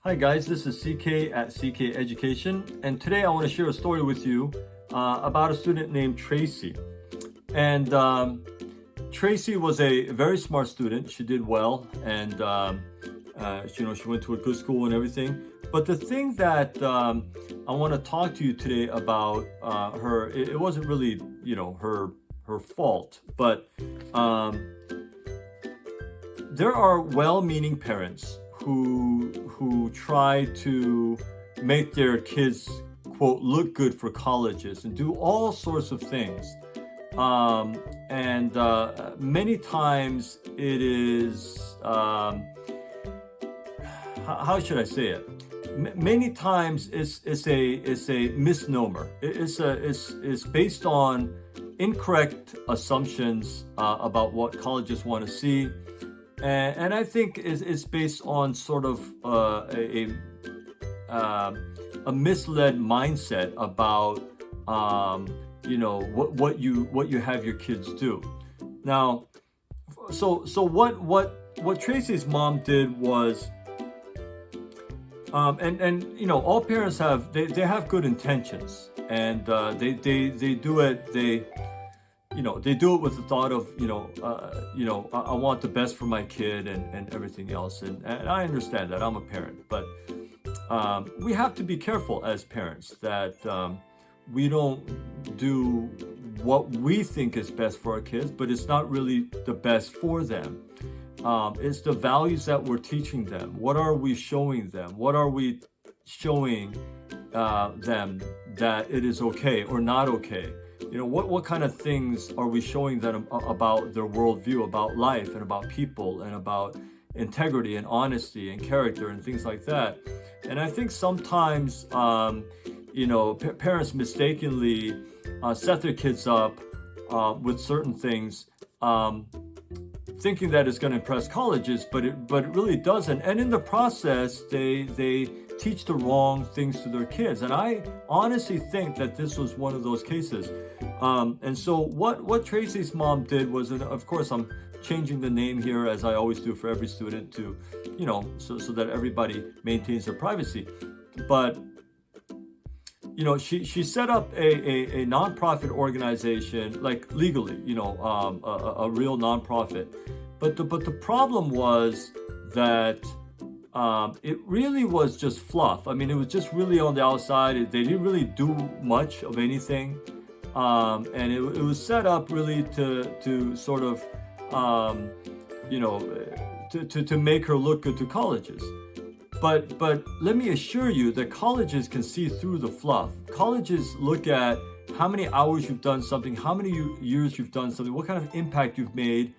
Hi guys, this is CK at CK Education, and today I want to share a story with you about a student named Tracy. And Tracy was a very smart student. She did well, and she went to a good school and everything. But the thing that I want to talk to you today about her, it wasn't really her fault, but there are well-meaning parents who try to make their kids quote look good for colleges and do all sorts of things, and many times it is how should I say it? Many times it's a misnomer. It's based on incorrect assumptions about what colleges want to see. And I think it's based on sort of a misled mindset about what you have your kids do. Now, so what Tracy's mom did was, and all parents have they have good intentions, and they do it they do it with the thought of I want the best for my kid and everything else, and I understand that. I'm a parent, but we have to be careful as parents that we don't do what we think is best for our kids, but it's not really the best for them. It's the values that we're teaching them. What are we showing them? What are we showing them that it is okay or not okay? What kind of things are we showing them about their worldview, about life, and about people, and about integrity and honesty and character and things like that? And I think sometimes, parents mistakenly set their kids up with certain things, thinking that it's going to impress colleges, but it really doesn't. And in the process, they teach the wrong things to their kids. And I honestly think that this was one of those cases. And so what Tracy's mom did was, and of course I'm changing the name here as I always do for every student to, so that everybody maintains their privacy. But she set up a nonprofit organization, like legally, a real nonprofit. But the problem was that it really was just fluff. I mean, it was just really on the outside. They didn't really do much of anything, and it was set up really to sort of to make her look good to colleges. But let me assure you that colleges can see through the fluff. Colleges look at how many hours you've done something, how many years you've done something, what kind of impact you've made,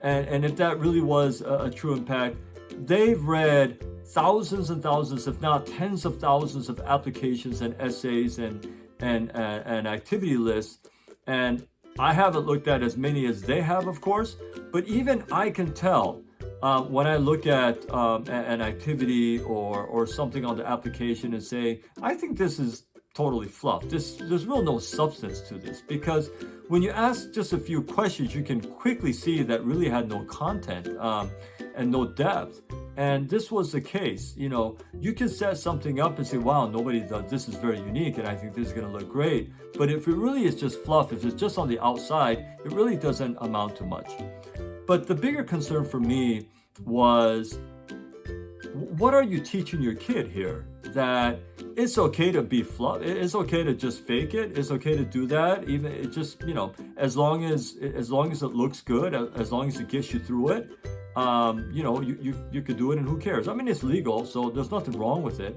and if that really was a true impact. They've read thousands and thousands, if not tens of thousands, of applications and essays and activity lists, and I haven't looked at as many as they have, of course, but even I can tell when I look at an activity or something on the application and say, I think this is totally fluff. There's real no substance to this, because when you ask just a few questions, you can quickly see that really had no content and no depth. And this was the case. You can set something up and say, wow, nobody does, this is very unique, and I think this is going to look great. But if it really is just fluff, if it's just on the outside, it really doesn't amount to much. But the bigger concern for me was, what are you teaching your kid here? That it's okay to be fluff. It's okay to just fake it. It's okay to do that. Even it just, as long as it looks good, as long as it gets you through it, you could do it, and who cares? I mean, it's legal, so there's nothing wrong with it.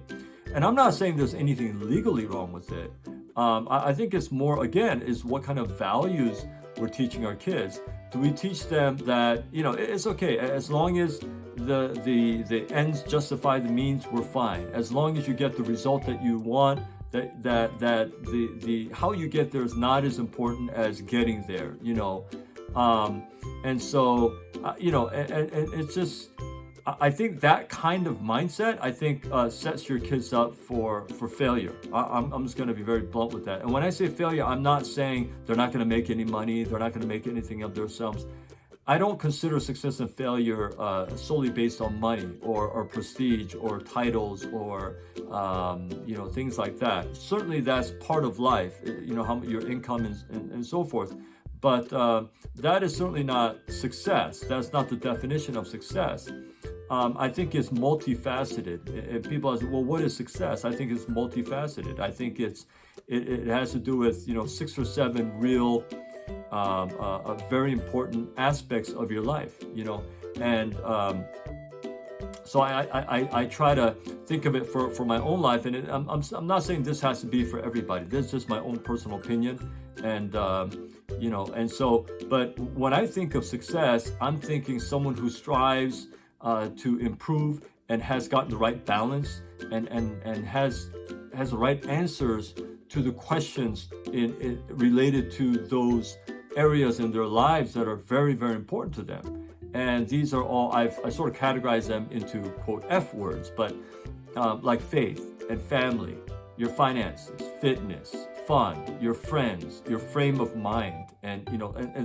And I'm not saying there's anything legally wrong with it. I think it's more, again, is what kind of values we're teaching our kids. Do we teach them that, it's okay, as long as the ends justify the means, we're fine. As long as you get the result that you want, that the how you get there is not as important as getting there, and so and it's just, I think that kind of mindset, sets your kids up for failure. I'm just going to be very blunt with that. And when I say failure, I'm not saying they're not going to make any money, they're not going to make anything of themselves. I don't consider success and failure solely based on money or prestige or titles or things like that. Certainly, that's part of life. How your income and so forth. But that is certainly not success. That's not the definition of success. I think it's multifaceted. If people ask, well, what is success? I think it's multifaceted. I think it has to do with 6 or 7 real very important aspects of your life. And so I try to think of it for my own life, and I'm not saying this has to be for everybody. This is just my own personal opinion, and but when I think of success, I'm thinking someone who strives to improve and has gotten the right balance and has the right answers to the questions related to those areas in their lives that are very, very important to them. And these are all, I sort of categorize them into, quote, F words, but like faith and family, your finances, fitness, fun, your friends, your frame of mind, and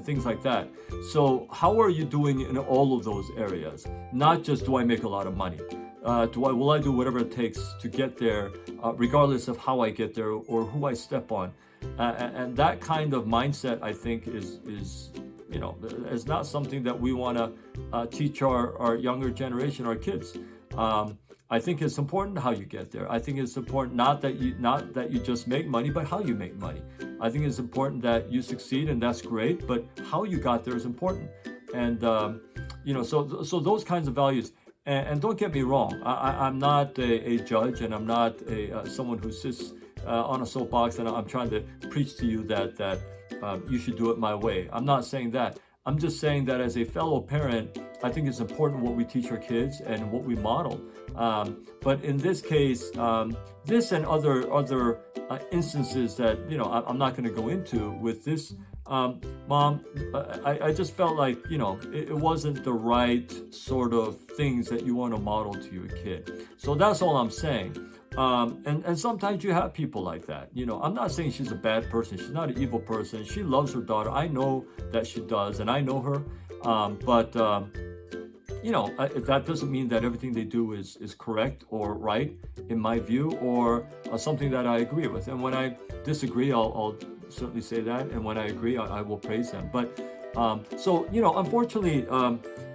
things like that. So how are you doing in all of those areas? Not just do I make a lot of money? Will I do whatever it takes to get there, regardless of how I get there or who I step on? And that kind of mindset, I think, is not something that we want to teach our younger generation, our kids. I think it's important how you get there. I think it's important not that you just make money, but how you make money. I think it's important that you succeed, and that's great, but how you got there is important. And so those kinds of values. And don't get me wrong, I'm not a judge, and I'm not someone who sits on a soapbox and I'm trying to preach to you that you should do it my way. I'm not saying that. I'm just saying that as a fellow parent, I think it's important what we teach our kids and what we model. But in this case, this and other instances that I'm not going to go into with this. Mom, I just felt like, it wasn't the right sort of things that you want to model to your kid. So that's all I'm saying. And sometimes you have people like that. I'm not saying she's a bad person. She's not an evil person. She loves her daughter. I know that she does, and I know her. But that doesn't mean that everything they do is correct or right, in my view, or something that I agree with. And when I disagree, I'll certainly say that, and when I agree, I will praise them. But unfortunately,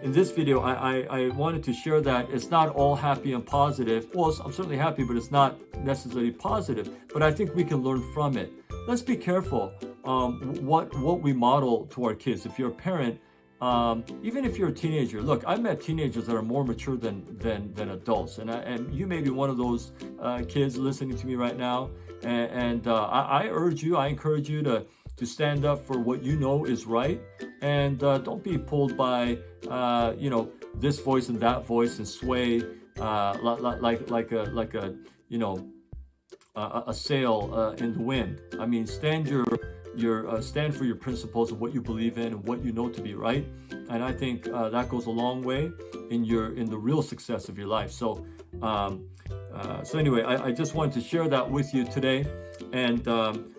in this video, I wanted to share that it's not all happy and positive. Well, I'm certainly happy, but it's not necessarily positive. But I think we can learn from it. Let's be careful what we model to our kids. If you're a parent, even if you're a teenager, look, I've met teenagers that are more mature than adults, and you may be one of those kids listening to me right now. And I encourage you to stand up for what you know is right, and don't be pulled by this voice and that voice and sway like a sail in the wind. I mean, stand for your principles and what you believe in and what you know to be right. And I think that goes a long way in the real success of your life. So anyway, I just wanted to share that with you today. And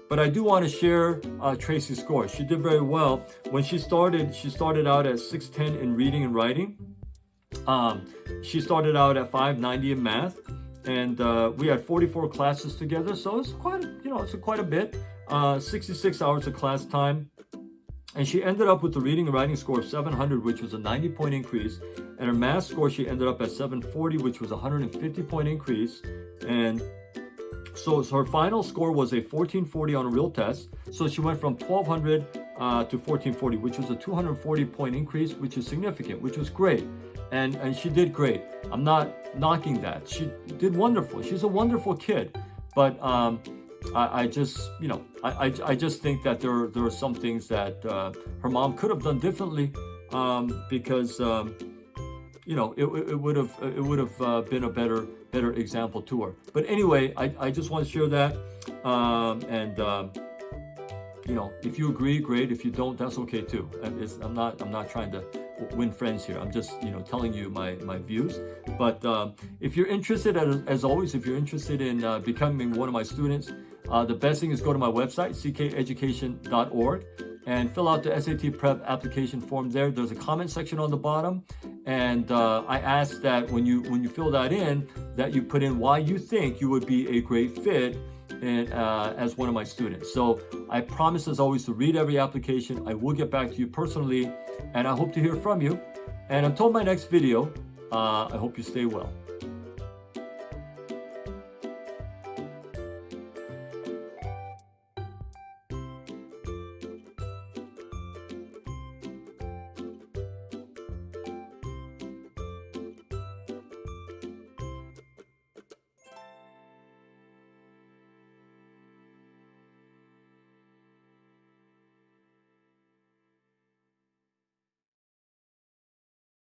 but I do want to share Tracy Score. She did very well when she started. She started out at 6'10" in reading and writing. She started out at 590 in math, and we had 44 classes together. So it's quite a bit. 66 hours of class time. And she ended up with the reading and writing score of 700, which was a 90-point increase. And her math score, she ended up at 740, which was a 150-point increase. And so her final score was a 1440 on a real test. So she went from 1200 to 1440, which was a 240-point increase, which is significant, which was great. And she did great. I'm not knocking that. She did wonderful. She's a wonderful kid. But I just think that there are some things that her mom could have done differently, because it would have been a better example to her. But anyway, I just want to share that, if you agree, great. If you don't, that's okay too. I'm not trying to win friends here. I'm just, telling you my views. But if you're interested, as always, if you're interested in becoming one of my students, the best thing is go to my website, ckeducation.org, and fill out the SAT Prep application form there. There's a comment section on the bottom, and I ask that when you fill that in, that you put in why you think you would be a great fit as one of my students. So I promise, as always, to read every application. I will get back to you personally, and I hope to hear from you. And until my next video, I hope you stay well.